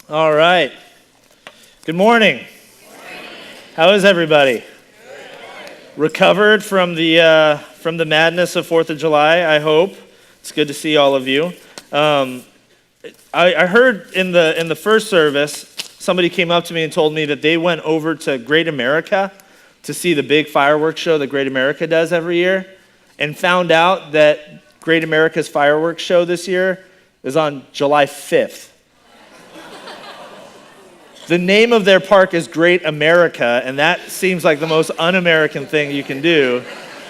All right. Good morning. How is everybody? Recovered from the madness of 4th of July, I hope. It's good to see all of you. I heard in the first service, somebody came up to me and told me that they went over to Great America to see the big fireworks show that Great America does every year, and found out that Great America's fireworks show this year is on July 5th. The name of their park is Great America, and that seems like the most un-American thing you can do,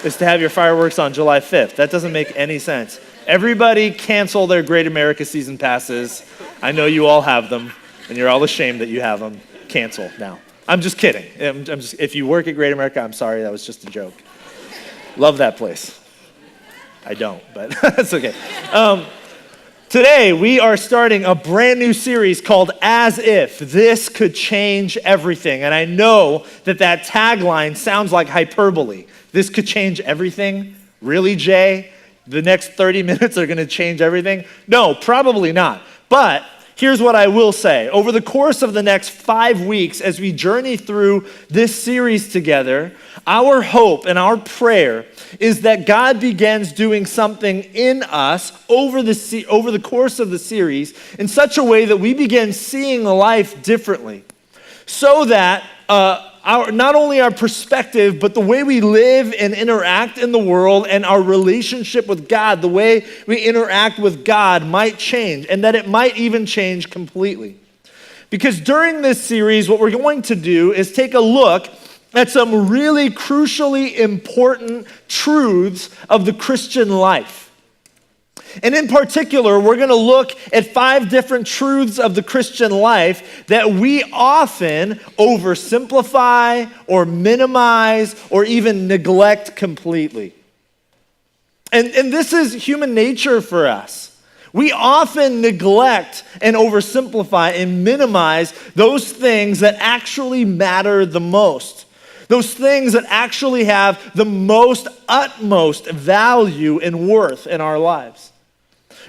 is to have your fireworks on July 5th. That doesn't make any sense. Everybody cancel their Great America season passes. I know you all have them, and you're all ashamed that you have them. Cancel now. I'm just kidding. If you work at Great America, I'm sorry, that was just a joke. Love that place. I don't, but that's okay. Today, we are starting a brand new series called As If This Could Change Everything. And I know that tagline sounds like hyperbole. This could change everything? Really, Jay? The next 30 minutes are going to change everything? No, probably not. But here's what I will say. Over the course of the next 5 weeks, as we journey through this series together, our hope and our prayer is that God begins doing something in us over the course of the series in such a way that we begin seeing life differently, so that not only our perspective, but the way we live and interact in the world and our relationship with God, the way we interact with God might change, and that it might even change completely. Because during this series, what we're going to do is take a look at some really crucially important truths of the Christian life. And in particular, we're going to look at 5 different truths of the Christian life that we often oversimplify or minimize or even neglect completely. And this is human nature for us. We often neglect and oversimplify and minimize those things that actually matter the most. Those things that actually have the utmost value and worth in our lives.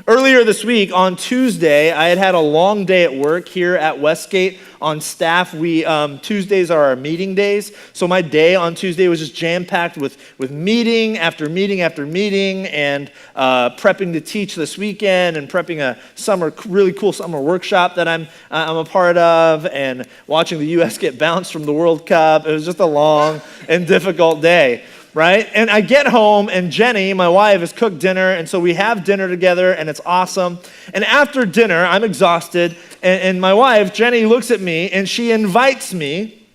Earlier this week, on Tuesday, I had a long day at work here at Westgate. On staff, Tuesdays are our meeting days, so my day on Tuesday was just jam-packed with meeting after meeting after meeting, and prepping to teach this weekend, and prepping a really cool summer workshop that I'm a part of, and watching the U.S. get bounced from the World Cup. It was just a long and difficult day. Right? And I get home, and Jenny, my wife, has cooked dinner, and so we have dinner together, and it's awesome. And after dinner, I'm exhausted, and my wife, Jenny, looks at me, and she invites me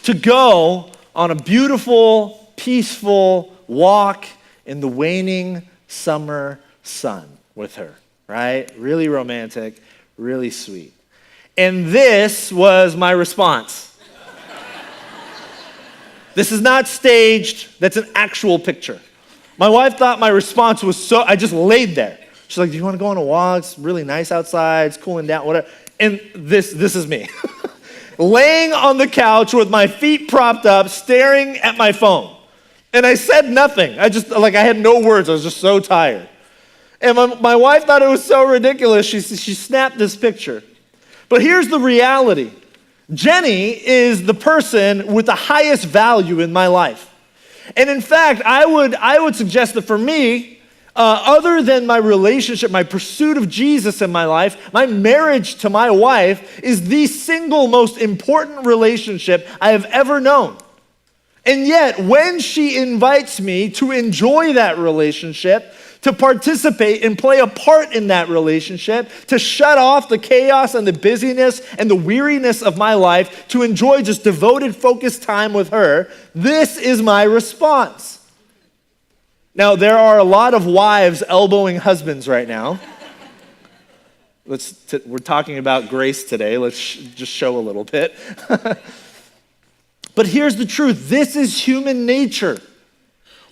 to go on a beautiful, peaceful walk in the waning summer sun with her, right? Really romantic, really sweet. And this was my response. This is not staged. That's an actual picture. My wife thought my response was I just laid there. She's like, do you want to go on a walk? It's really nice outside. It's cooling down, whatever. And this is me. Laying on the couch with my feet propped up, staring at my phone. And I said nothing. I had no words. I was just so tired. And my wife thought it was so ridiculous. She snapped this picture. But here's the reality. Jenny is the person with the highest value in my life. And in fact, I would suggest that for me, Other than my relationship, my pursuit of Jesus in my life, my marriage to my wife is the single most important relationship I have ever known. And yet, when she invites me to enjoy that relationship, to participate and play a part in that relationship, to shut off the chaos and the busyness and the weariness of my life, to enjoy just devoted, focused time with her, this is my response. Now, there are a lot of wives elbowing husbands right now. We're talking about grace today. Let's just show a little bit. But here's the truth. This is human nature.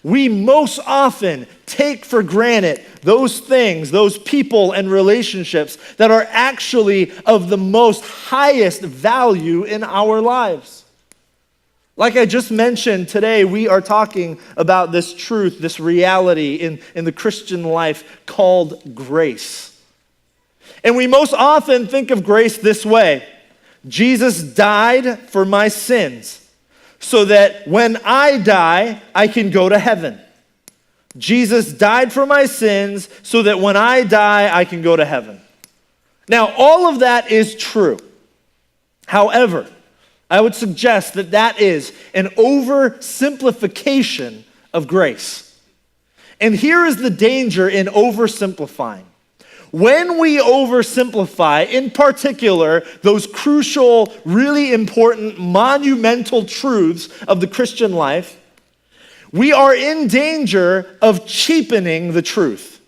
We most often take for granted those things, those people and relationships that are actually of the most highest value in our lives. Like I just mentioned, today we are talking about this truth, this reality in the Christian life called grace. And we most often think of grace this way. Jesus died for my sins so that when I die, I can go to heaven. Jesus died for my sins so that when I die, I can go to heaven. Now, all of that is true. However, I would suggest that that is an oversimplification of grace. And here is the danger in oversimplifying. When we oversimplify, in particular, those crucial, really important, monumental truths of the Christian life, we are in danger of cheapening the truth.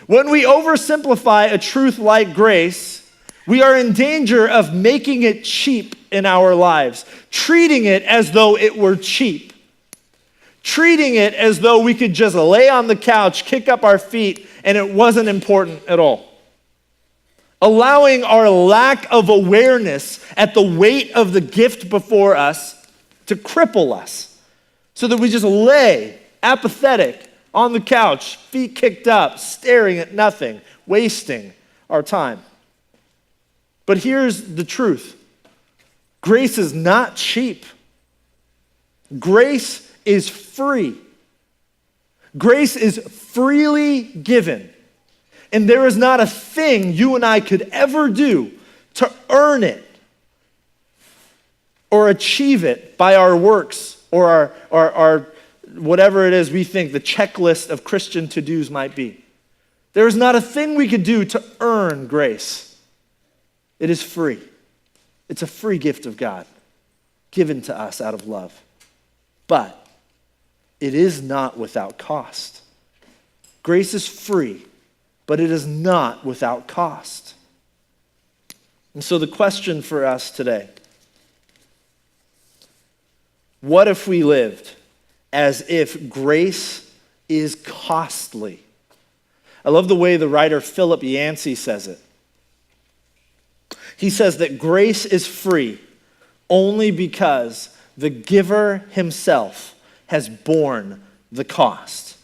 When we oversimplify a truth like grace, we are in danger of making it cheap in our lives, treating it as though it were cheap, treating it as though we could just lay on the couch, kick up our feet, and it wasn't important at all. Allowing our lack of awareness at the weight of the gift before us to cripple us, so that we just lay apathetic on the couch, feet kicked up, staring at nothing, wasting our time. But here's the truth. Grace is not cheap. Grace is free. Grace is freely given. And there is not a thing you and I could ever do to earn it or achieve it by our works or our whatever it is we think the checklist of Christian to-dos might be. There is not a thing we could do to earn grace. It is free. It's a free gift of God given to us out of love. But it is not without cost. Grace is free, but it is not without cost. And so the question for us today, what if we lived as if grace is costly? I love the way the writer Philip Yancey says it. He says that grace is free only because the giver himself has borne the cost.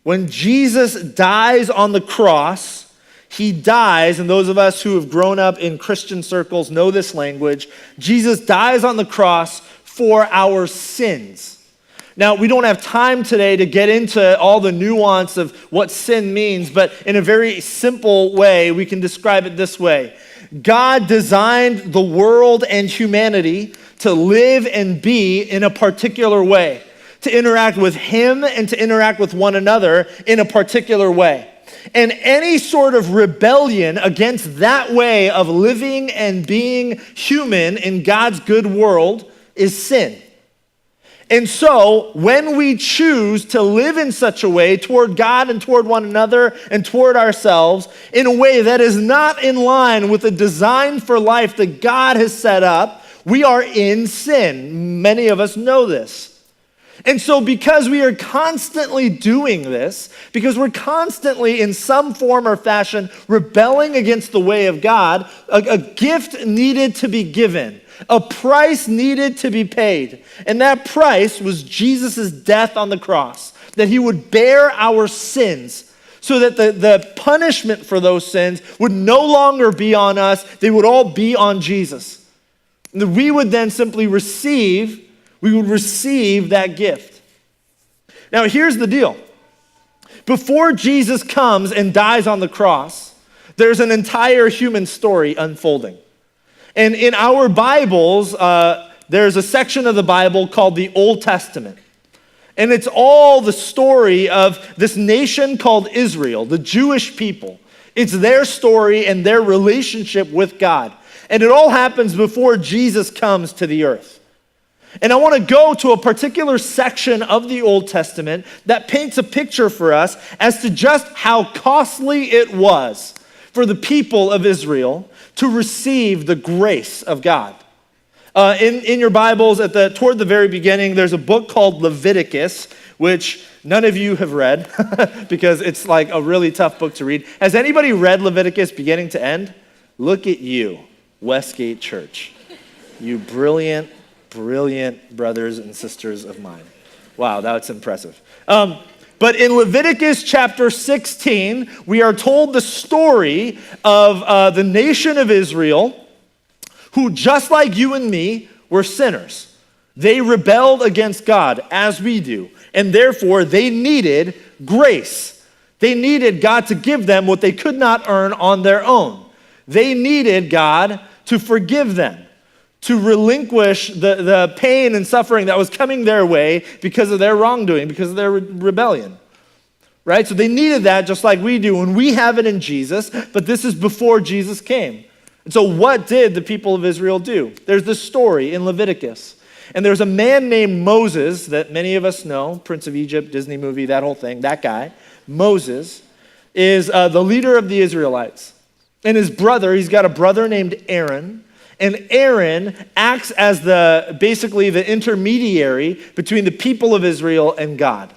When Jesus dies on the cross, he dies, and those of us who have grown up in Christian circles know this language. Jesus dies on the cross for our sins. Now, we don't have time today to get into all the nuance of what sin means, but in a very simple way, we can describe it this way. God designed the world and humanity to live and be in a particular way, to interact with him and to interact with one another in a particular way. And any sort of rebellion against that way of living and being human in God's good world is sin. And so, when we choose to live in such a way toward God and toward one another and toward ourselves in a way that is not in line with the design for life that God has set up, we are in sin. Many of us know this. And so because we are constantly doing this, because we're constantly in some form or fashion rebelling against the way of God, a gift needed to be given. A price needed to be paid. And that price was Jesus' death on the cross, that he would bear our sins so that the punishment for those sins would no longer be on us. They would all be on Jesus. And that we would then simply receive that gift. Now, here's the deal. Before Jesus comes and dies on the cross, there's an entire human story unfolding. And in our Bibles, there's a section of the Bible called the Old Testament. And it's all the story of this nation called Israel, the Jewish people. It's their story and their relationship with God. And it all happens before Jesus comes to the earth. And I want to go to a particular section of the Old Testament that paints a picture for us as to just how costly it was for the people of Israel to receive the grace of God. In your Bibles, toward the very beginning, there's a book called Leviticus, which none of you have read because it's like a really tough book to read. Has anybody read Leviticus beginning to end? Look at you, Westgate Church. You brilliant brothers and sisters of mine. Wow, that's impressive. But in Leviticus chapter 16, we are told the story of the nation of Israel, who just like you and me were sinners. They rebelled against God, as we do, and therefore they needed grace. They needed God to give them what they could not earn on their own. They needed God to forgive them, to relinquish the pain and suffering that was coming their way because of their wrongdoing, because of their rebellion, right? So they needed that just like we do, and we have it in Jesus, but this is before Jesus came. And so what did the people of Israel do? There's this story in Leviticus, and there's a man named Moses that many of us know, Prince of Egypt, Disney movie, that whole thing, that guy. Moses is the leader of the Israelites. And his brother, he's got a brother named Aaron, and Aaron acts as basically the intermediary between the people of Israel and God.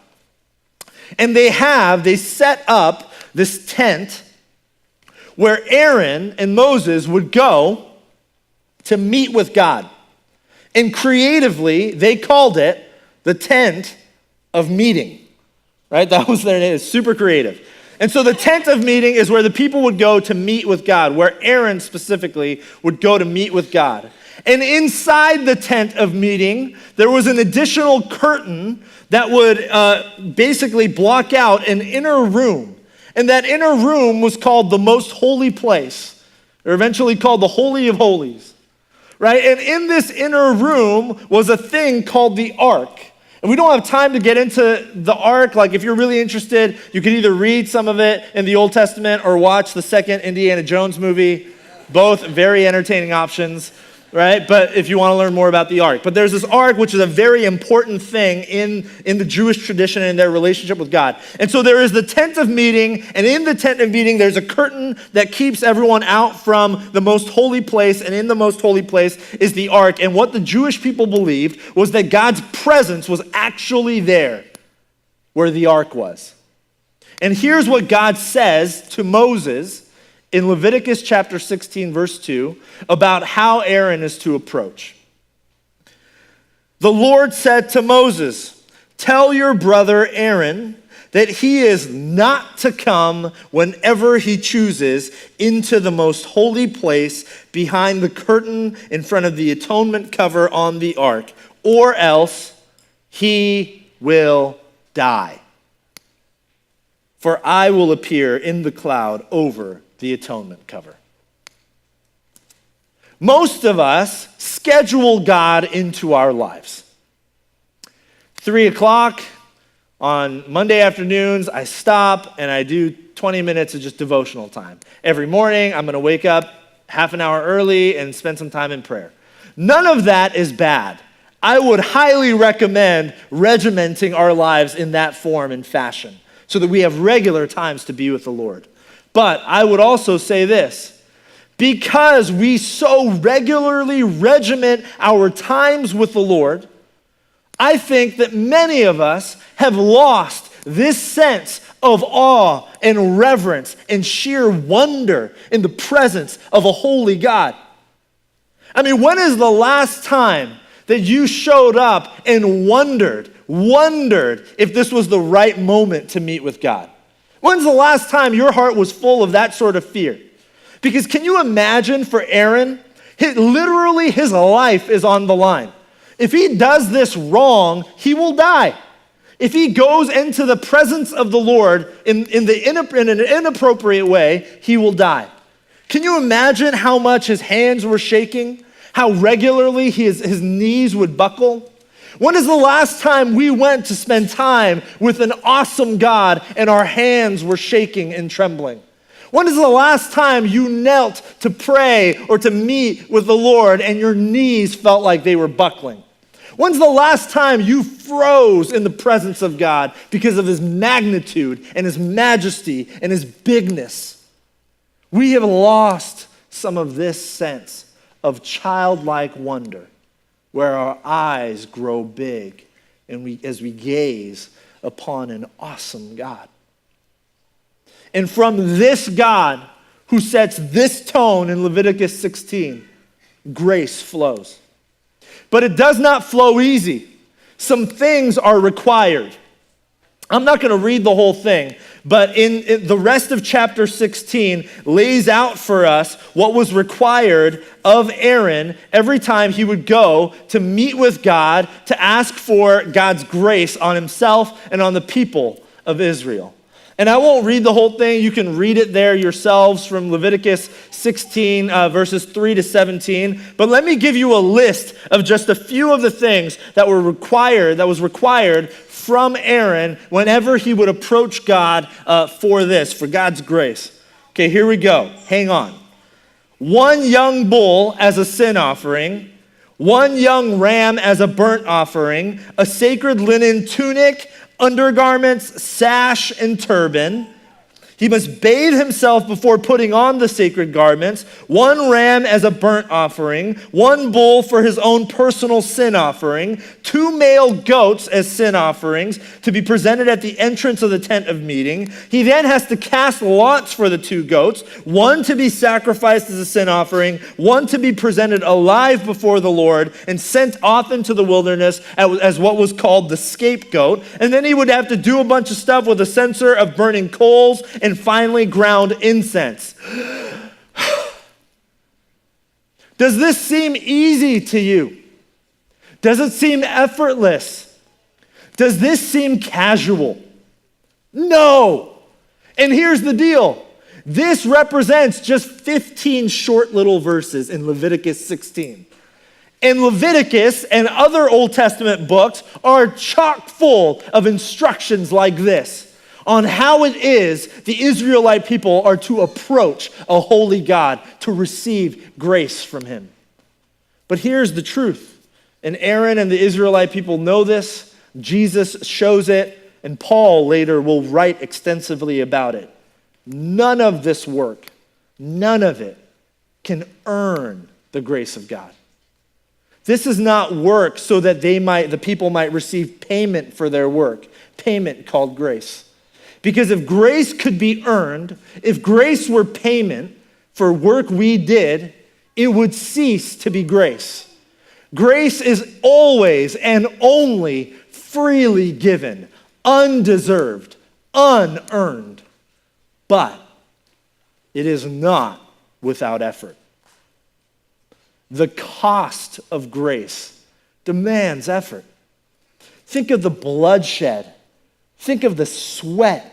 And they set up this tent where Aaron and Moses would go to meet with God. And creatively, they called it the tent of meeting, right? That was their name. It's super creative. And so the tent of meeting is where the people would go to meet with God, where Aaron specifically would go to meet with God. And inside the tent of meeting, there was an additional curtain that would basically block out an inner room. And that inner room was called the most holy place, or eventually called the Holy of Holies, right? And in this inner room was a thing called the Ark. And we don't have time to get into the Ark. Like, if you're really interested, you can either read some of it in the Old Testament or watch the second Indiana Jones movie. Both very entertaining options, right? But if you want to learn more about the Ark. But there's this Ark, which is a very important thing in the Jewish tradition and their relationship with God. And so there is the tent of meeting, and in the tent of meeting, there's a curtain that keeps everyone out from the most holy place, and in the most holy place is the Ark. And what the Jewish people believed was that God's presence was actually there where the Ark was. And here's what God says to Moses in Leviticus chapter 16, verse 2, about how Aaron is to approach. The Lord said to Moses, "Tell your brother Aaron that he is not to come whenever he chooses into the most holy place behind the curtain in front of the atonement cover on the ark, or else he will die. For I will appear in the cloud over the atonement cover." Most of us schedule God into our lives. 3 o'clock on Monday afternoons, I stop and I do 20 minutes of just devotional time. Every morning, I'm going to wake up half an hour early and spend some time in prayer. None of that is bad. I would highly recommend regimenting our lives in that form and fashion so that we have regular times to be with the Lord. But I would also say this: because we so regularly regiment our times with the Lord, I think that many of us have lost this sense of awe and reverence and sheer wonder in the presence of a holy God. I mean, when is the last time that you showed up and wondered if this was the right moment to meet with God? When's the last time your heart was full of that sort of fear? Because can you imagine for Aaron, literally his life is on the line. If he does this wrong, he will die. if he goes into the presence of the Lord in an inappropriate way, he will die. Can you imagine how much his hands were shaking? How regularly his knees would buckle? When is the last time we went to spend time with an awesome God and our hands were shaking and trembling? When is the last time you knelt to pray or to meet with the Lord and your knees felt like they were buckling? When's the last time you froze in the presence of God because of his magnitude and his majesty and his bigness? We have lost some of this sense of childlike wonder, where our eyes grow big and as we gaze upon an awesome God. And from this God who sets this tone in Leviticus 16, grace flows. But it does not flow easy. Some things are required. I'm not going to read the whole thing, but in the rest of chapter 16 lays out for us what was required of Aaron every time he would go to meet with God, to ask for God's grace on himself and on the people of Israel. And I won't read the whole thing. You can read it there yourselves from Leviticus 16, verses 3 to 17. But let me give you a list of just a few of the things that was required from Aaron whenever he would approach God for God's grace. Okay, here we go. Hang on. 1 young bull as a sin offering, 1 young ram as a burnt offering, a sacred linen tunic, undergarments, sash, and turban. He must bathe himself before putting on the sacred garments, 1 ram as a burnt offering, 1 bull for his own personal sin offering, 2 male goats as sin offerings to be presented at the entrance of the tent of meeting. He then has to cast lots for the 2 goats, 1 to be sacrificed as a sin offering, 1 to be presented alive before the Lord and sent off into the wilderness as what was called the scapegoat. And then he would have to do a bunch of stuff with a censer of burning coals and finally ground incense. Does this seem easy to you? Does it seem effortless? Does this seem casual? No. And here's the deal. This represents just 15 short little verses in Leviticus 16. And Leviticus and other Old Testament books are chock full of instructions like this on how it is the Israelite people are to approach a holy God, to receive grace from him. But here's the truth, and Aaron and the Israelite people know this, Jesus shows it, and Paul later will write extensively about it. None of this work, none of it can earn the grace of God. This is not work so that the people might receive payment for their work, payment called grace. Because if grace could be earned, if grace were payment for work we did, it would cease to be grace. Grace is always and only freely given, undeserved, unearned. But it is not without effort. The cost of grace demands effort. Think of the bloodshed. Think of the sweat.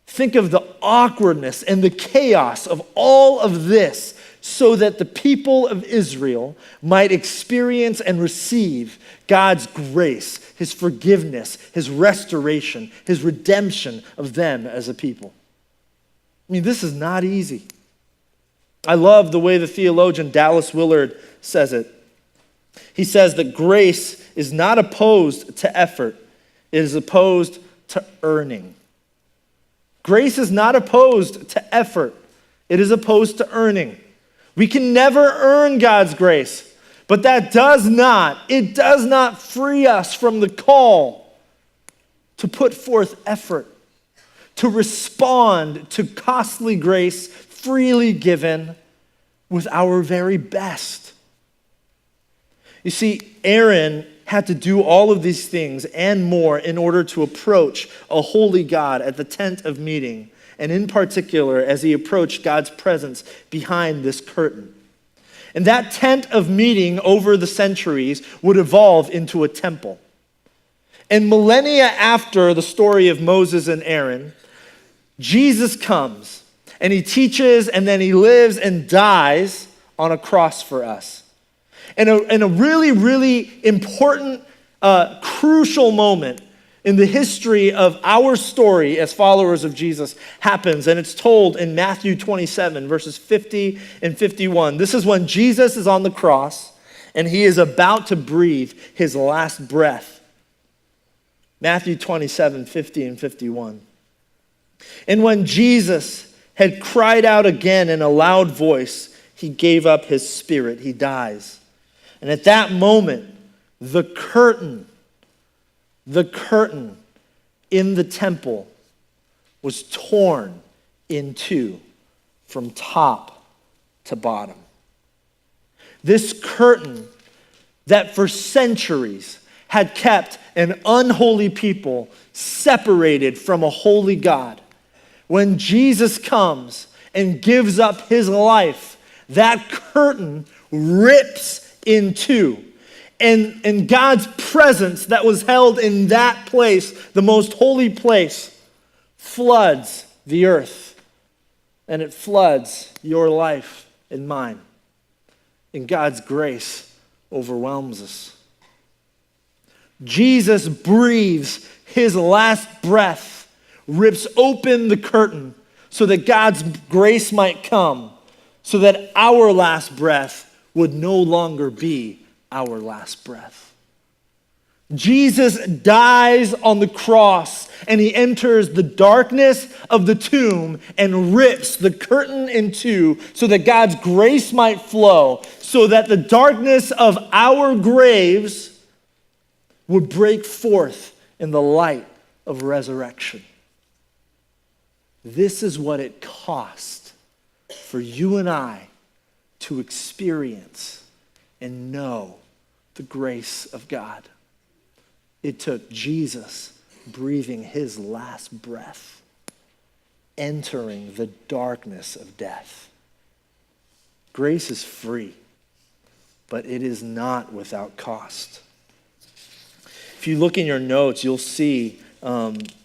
Think of the awkwardness and the chaos of all of this so that the people of Israel might experience and receive God's grace, his forgiveness, his restoration, his redemption of them as a people. I mean, this is not easy. I love the way the theologian Dallas Willard says it. He says that grace is not opposed to effort, it is opposed to earning. Grace is not opposed to effort. It is opposed to earning. We can never earn God's grace, but it does not free us from the call to put forth effort, to respond to costly grace freely given with our very best. You see, Aaron had to do all of these things and more in order to approach a holy God at the tent of meeting, and in particular as he approached God's presence behind this curtain. And that tent of meeting over the centuries would evolve into a temple. And millennia after the story of Moses and Aaron, Jesus comes and he teaches and then he lives and dies on a cross for us. And a really, really important, crucial moment in the history of our story as followers of Jesus happens, and it's told in Matthew 27, verses 50 and 51. This is when Jesus is on the cross, and he is about to breathe his last breath. Matthew 27, 50 and 51. And when Jesus had cried out again in a loud voice, he gave up his spirit. He dies. And at that moment, the curtain in the temple was torn in two from top to bottom. This curtain that for centuries had kept an unholy people separated from a holy God. When Jesus comes and gives up his life, that curtain rips in two. And God's presence that was held in that place, the most holy place, floods the earth. And it floods your life and mine. And God's grace overwhelms us. Jesus breathes his last breath, rips open the curtain so that God's grace might come, so that our last breath would no longer be our last breath. Jesus dies on the cross and he enters the darkness of the tomb and rips the curtain in two so that God's grace might flow, so that the darkness of our graves would break forth in the light of resurrection. This is what it cost for you and I to experience and know the grace of God. It took Jesus breathing his last breath, entering the darkness of death. Grace is free, but it is not without cost. If you look in your notes, you'll see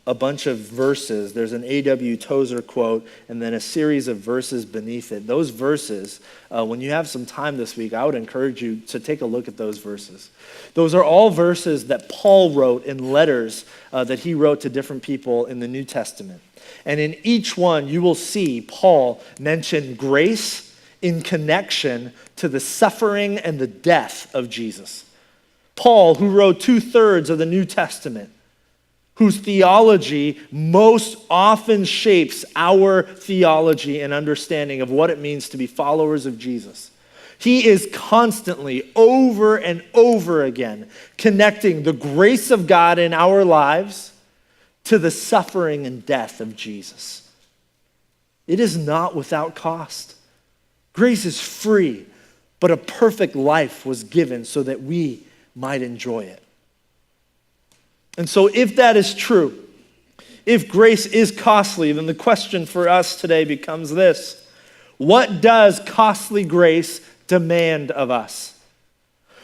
a bunch of verses. There's an A.W. Tozer quote and then a series of verses beneath it. Those verses, when you have some time this week, I would encourage you to take a look at those verses. Those are all verses that Paul wrote in letters that he wrote to different people in the New Testament. And in each one, you will see Paul mention grace in connection to the suffering and the death of Jesus. Paul, who wrote 2/3 of the New Testament, whose theology most often shapes our theology and understanding of what it means to be followers of Jesus. He is constantly, over and over again, connecting the grace of God in our lives to the suffering and death of Jesus. It is not without cost. Grace is free, but a perfect life was given so that we might enjoy it. And so if that is true, if grace is costly, then the question for us today becomes this: what does costly grace demand of us?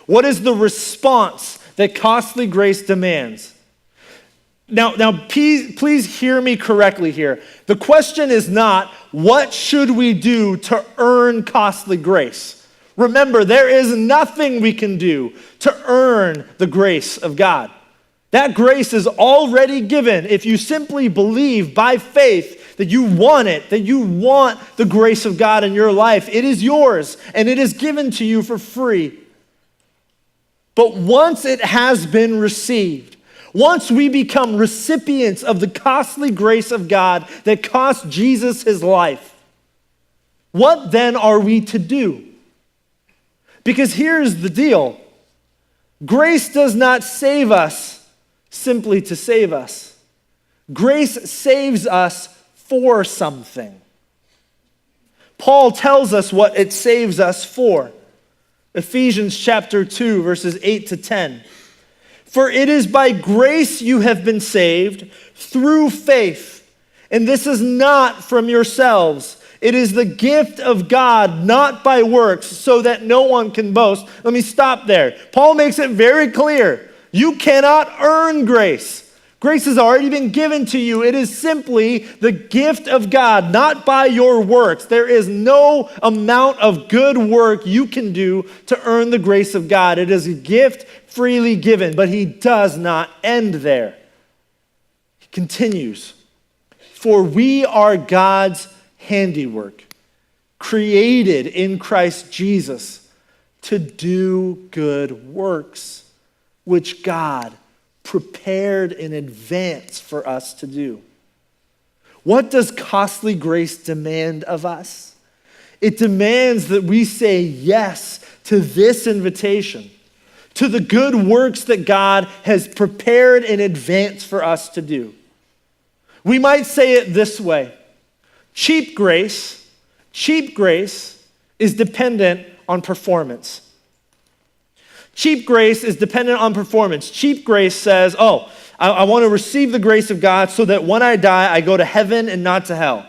What is the response that costly grace demands? Now, please hear me correctly here. The question is not, what should we do to earn costly grace? Remember, there is nothing we can do to earn the grace of God. That grace is already given if you simply believe by faith that you want it, that you want the grace of God in your life. It is yours, and it is given to you for free. But once it has been received, once we become recipients of the costly grace of God that cost Jesus his life, what then are we to do? Because here's the deal. Grace does not save us simply to save us. Grace saves us for something. Paul tells us what it saves us for. Ephesians chapter 2, verses 8 to 10. For it is by grace you have been saved through faith, and this is not from yourselves. It is the gift of God, not by works, so that no one can boast. Let me stop there. Paul makes it very clear You cannot earn grace. Grace has already been given to you. It is simply the gift of God, not by your works. There is no amount of good work you can do to earn the grace of God. It is a gift freely given, but he does not end there. He continues, for we are God's handiwork, created in Christ Jesus to do good works, which God prepared in advance for us to do. What does costly grace demand of us? It demands that we say yes to this invitation, to the good works that God has prepared in advance for us to do. We might say it this way: cheap grace is dependent on performance. Cheap grace is dependent on performance. Cheap grace says, I want to receive the grace of God so that when I die, I go to heaven and not to hell.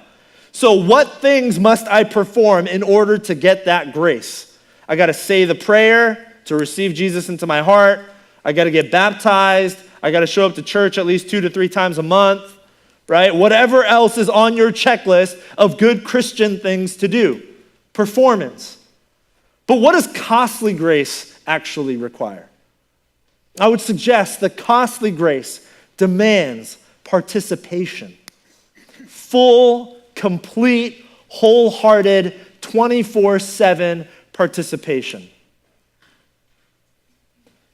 So what things must I perform in order to get that grace? I got to say the prayer to receive Jesus into my heart. I got to get baptized. I got to show up to church at least 2 to 3 times a month, right? Whatever else is on your checklist of good Christian things to do. Performance. But what does costly grace actually require? I would suggest that costly grace demands participation. Full, complete, wholehearted, 24/7 participation.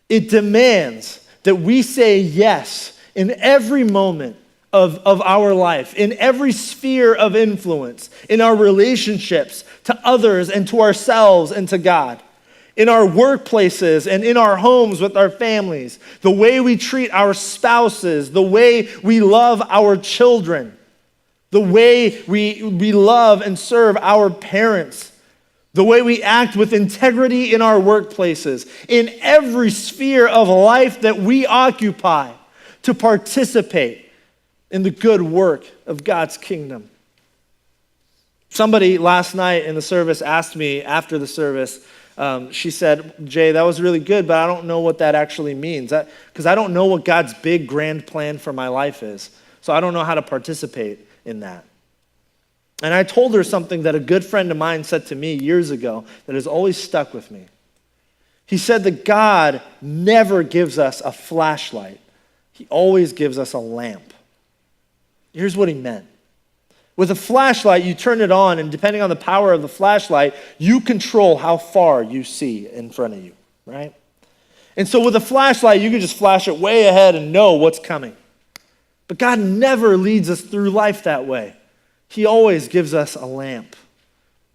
It demands that we say yes in every moment of our life, in every sphere of influence, in our relationships to others and to ourselves and to God. In our workplaces and in our homes with our families, the way we treat our spouses, the way we love our children, the way we love and serve our parents, the way we act with integrity in our workplaces, in every sphere of life that we occupy, to participate in the good work of God's kingdom. Somebody last night in the service asked me after the service, she said, Jay, that was really good, but I don't know what that actually means. Because I don't know what God's big, grand plan for my life is. So I don't know how to participate in that. And I told her something that a good friend of mine said to me years ago that has always stuck with me. He said that God never gives us a flashlight. He always gives us a lamp. Here's what he meant. With a flashlight, you turn it on, and depending on the power of the flashlight, you control how far you see in front of you, right? And so with a flashlight, you can just flash it way ahead and know what's coming. But God never leads us through life that way. He always gives us a lamp.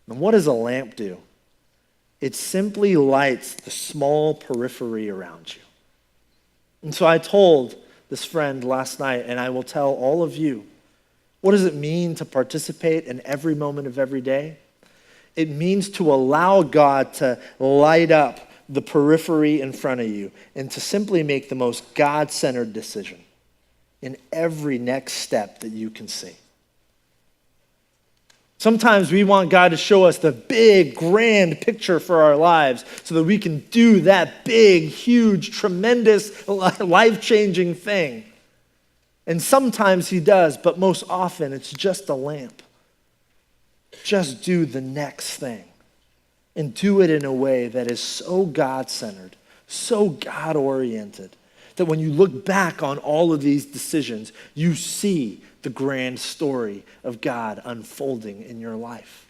And what does a lamp do? It simply lights the small periphery around you. And so I told this friend last night, and I will tell all of you, what does it mean to participate in every moment of every day? It means to allow God to light up the periphery in front of you and to simply make the most God-centered decision in every next step that you can see. Sometimes we want God to show us the big, grand picture for our lives so that we can do that big, huge, tremendous, life-changing thing. And sometimes he does, but most often it's just a lamp. Just do the next thing. And do it in a way that is so God-centered, so God-oriented, that when you look back on all of these decisions, you see the grand story of God unfolding in your life.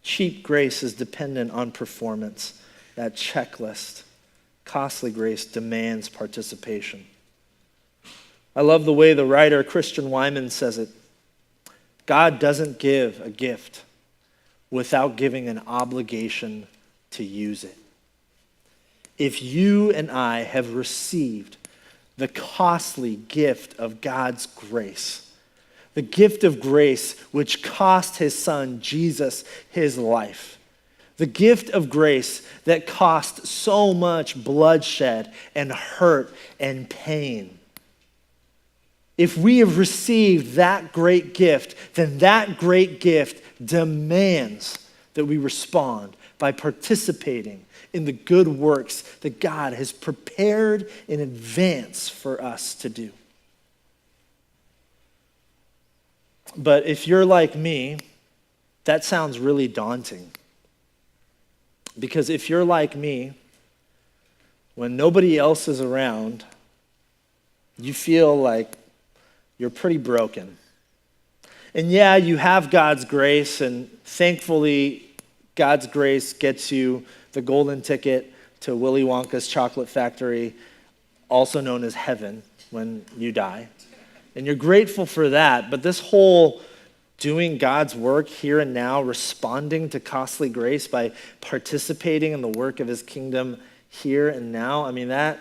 Cheap grace is dependent on performance, that checklist. Costly grace demands participation. I love the way the writer Christian Wyman says it. God doesn't give a gift without giving an obligation to use it. If you and I have received the costly gift of God's grace, the gift of grace which cost his son Jesus his life, the gift of grace that cost so much bloodshed and hurt and pain. If we have received that great gift, then that great gift demands that we respond by participating in the good works that God has prepared in advance for us to do. But if you're like me, that sounds really daunting. Because if you're like me, when nobody else is around, you feel like you're pretty broken. And yeah, you have God's grace, and thankfully, God's grace gets you the golden ticket to Willy Wonka's chocolate factory, also known as heaven, when you die. And you're grateful for that, but this whole doing God's work here and now, responding to costly grace by participating in the work of his kingdom here and now, I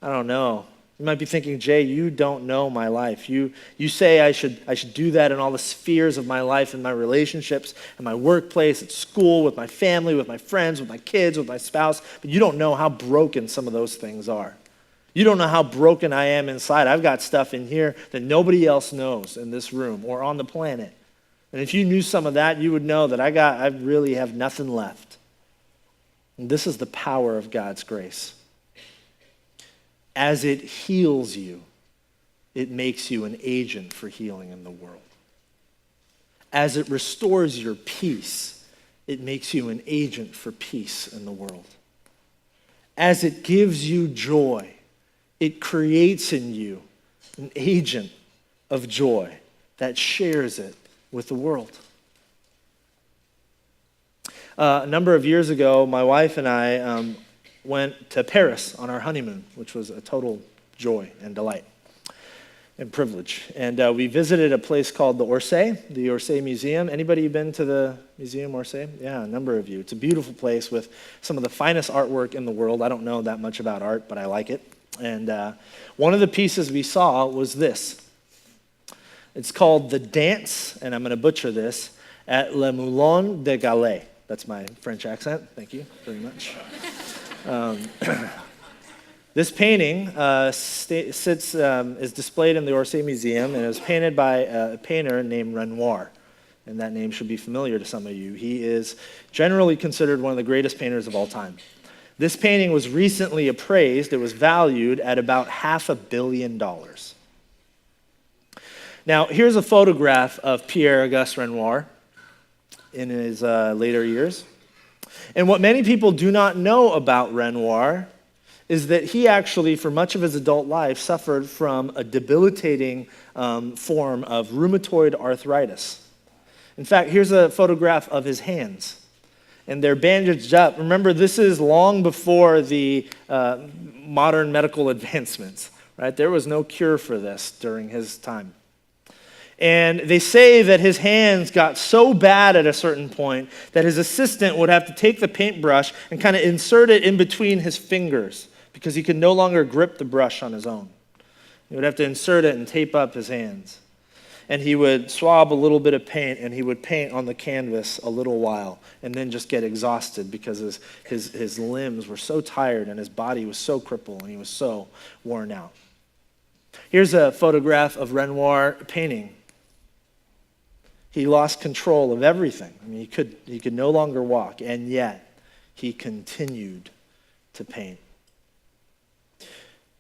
don't know. You might be thinking, Jay, you don't know my life. You say I should do that in all the spheres of my life, in my relationships, in my workplace, at school, with my family, with my friends, with my kids, with my spouse, but you don't know how broken some of those things are. You don't know how broken I am inside. I've got stuff in here that nobody else knows in this room or on the planet. And if you knew some of that, you would know that I really have nothing left. And this is the power of God's grace. As it heals you, it makes you an agent for healing in the world. As it restores your peace, it makes you an agent for peace in the world. As it gives you joy, it creates in you an agent of joy that shares it with the world. A number of years ago, my wife and I went to Paris on our honeymoon, which was a total joy and delight and privilege. And we visited a place called the Orsay Museum. Anybody been to the Museum Orsay? Yeah, a number of you. It's a beautiful place with some of the finest artwork in the world. I don't know that much about art, but I like it. And one of the pieces we saw was this. It's called The Dance, and I'm going to butcher this, at Le Moulin de Galets. That's my French accent. Thank you very much. This painting is displayed in the Orsay Museum, and it was painted by a painter named Renoir. And that name should be familiar to some of you. He is generally considered one of the greatest painters of all time. This painting was recently appraised. It was valued at about $500 million. Now, here's a photograph of Pierre-Auguste Renoir in his later years. And what many people do not know about Renoir is that he actually, for much of his adult life, suffered from a debilitating form of rheumatoid arthritis. In fact, here's a photograph of his hands. And they're bandaged up. Remember, this is long before the modern medical advancements, right? There was no cure for this during his time. And they say that his hands got so bad at a certain point that his assistant would have to take the paintbrush and kind of insert it in between his fingers because he could no longer grip the brush on his own. He would have to insert it and tape up his hands. And he would swab a little bit of paint, and he would paint on the canvas a little while, and then just get exhausted because his limbs were so tired and his body was so crippled and he was so worn out. Here's a photograph of Renoir painting. He lost control of everything. He could no longer walk, and yet he continued to paint.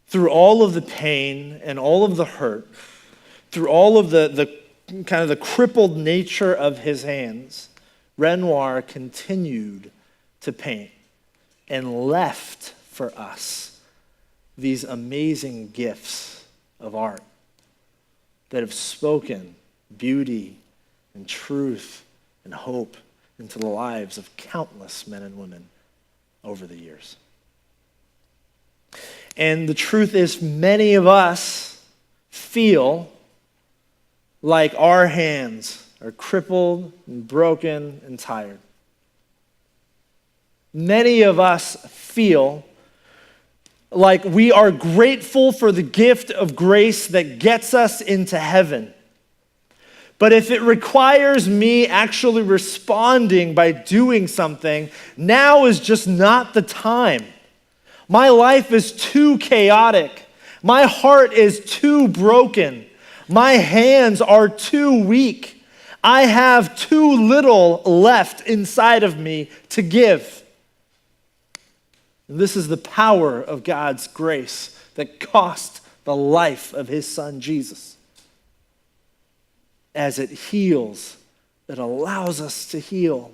Through all of the pain and all of the hurt, through all of the kind of the crippled nature of his hands, Renoir continued to paint and left for us these amazing gifts of art that have spoken beauty and truth and hope into the lives of countless men and women over the years. And the truth is, many of us feel like our hands are crippled and broken and tired. Many of us feel like we are grateful for the gift of grace that gets us into heaven. But if it requires me actually responding by doing something, now is just not the time. My life is too chaotic. My heart is too broken. My hands are too weak. I have too little left inside of me to give. And this is the power of God's grace that cost the life of his son Jesus. As it heals, it allows us to heal.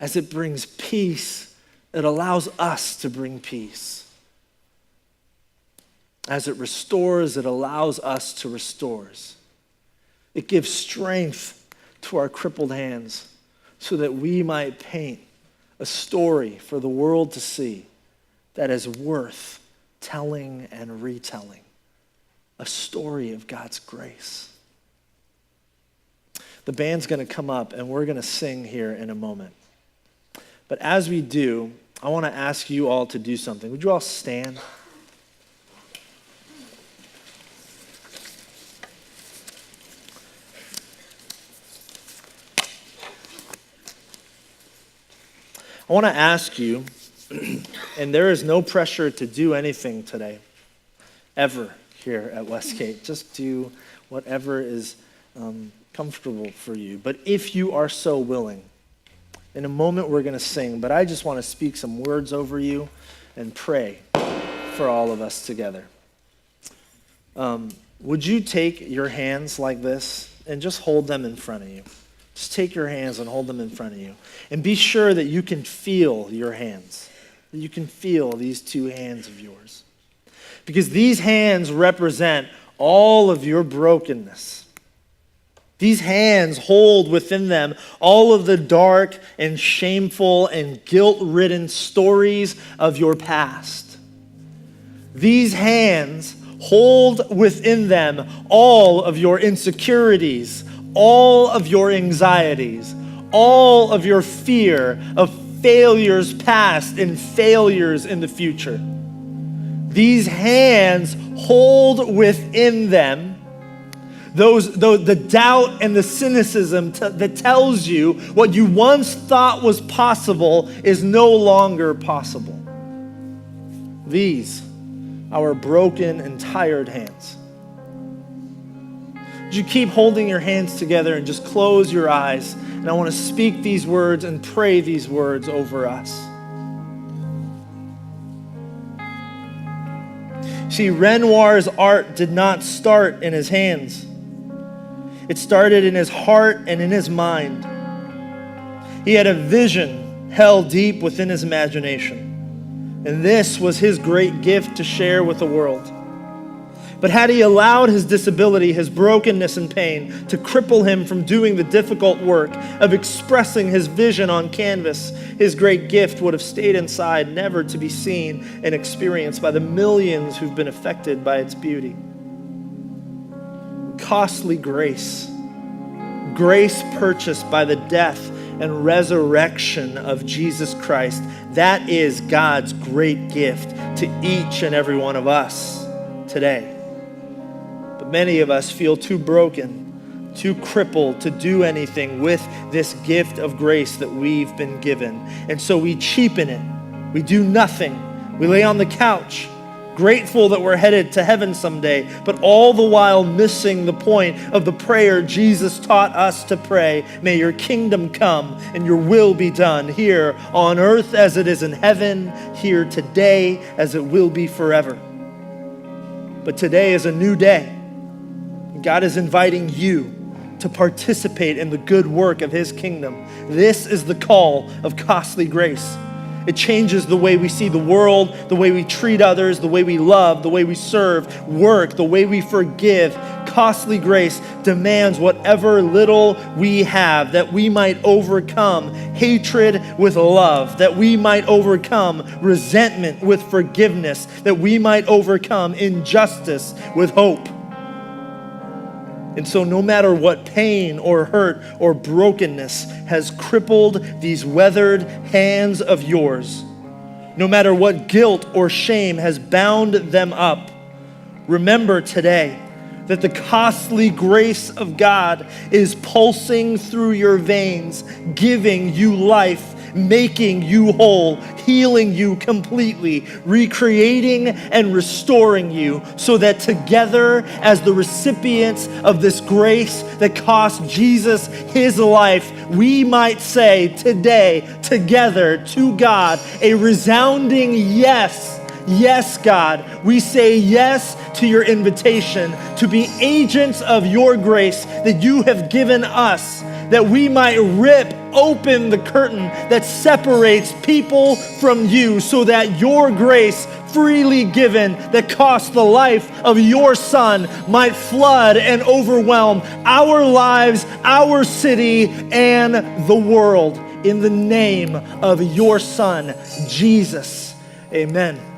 As it brings peace, it allows us to bring peace. As it restores, it allows us to restore. It gives strength to our crippled hands so that we might paint a story for the world to see that is worth telling and retelling. A story of God's grace. The band's going to come up and we're going to sing here in a moment. But as we do, I want to ask you all to do something. Would you all stand? I want to ask you, and there is no pressure to do anything today, ever here at Westgate. Just do whatever is comfortable for you. But if you are so willing, in a moment we're going to sing, but I just want to speak some words over you and pray for all of us together. Would you take your hands like this and just hold them in front of you? Just take your hands and hold them in front of you. And be sure that you can feel your hands, that you can feel these two hands of yours. Because these hands represent all of your brokenness. These hands hold within them all of the dark and shameful and guilt-ridden stories of your past. These hands hold within them all of your insecurities, all of your anxieties, all of your fear of failures past and failures in the future. These hands hold within them the doubt and the cynicism that tells you what you once thought was possible is no longer possible. These, our broken and tired hands. Would you keep holding your hands together and just close your eyes? And I want to speak these words and pray these words over us. See, Renoir's art did not start in his hands. It started in his heart and in his mind. He had a vision held deep within his imagination. And this was his great gift to share with the world. But had he allowed his disability, his brokenness and pain to cripple him from doing the difficult work of expressing his vision on canvas, his great gift would have stayed inside, never to be seen and experienced by the millions who've been affected by its beauty. Costly grace. Grace purchased by the death and resurrection of Jesus Christ. That is God's great gift to each and every one of us today. But many of us feel too broken, too crippled to do anything with this gift of grace that we've been given. And so we cheapen it. We do nothing. We lay on the couch, grateful that we're headed to heaven someday, but all the while missing the point of the prayer Jesus taught us to pray. May your kingdom come and your will be done here on earth as it is in heaven, here today as it will be forever. But today is a new day. God is inviting you to participate in the good work of his kingdom. This is the call of costly grace. It changes the way we see the world, the way we treat others, the way we love, the way we serve, work, the way we forgive. Costly grace demands whatever little we have, that we might overcome hatred with love, that we might overcome resentment with forgiveness, that we might overcome injustice with hope. And so no matter what pain or hurt or brokenness has crippled these weathered hands of yours, no matter what guilt or shame has bound them up, remember today that the costly grace of God is pulsing through your veins, giving you life making you whole, healing you completely, recreating and restoring you so that together as the recipients of this grace that cost Jesus his life, we might say today together to God a resounding yes. Yes, God, we say yes to your invitation to be agents of your grace that you have given us, that we might rip open the curtain that separates people from you so that your grace freely given that cost the life of your Son might flood and overwhelm our lives, our city, and the world. In the name of your Son, Jesus. Amen.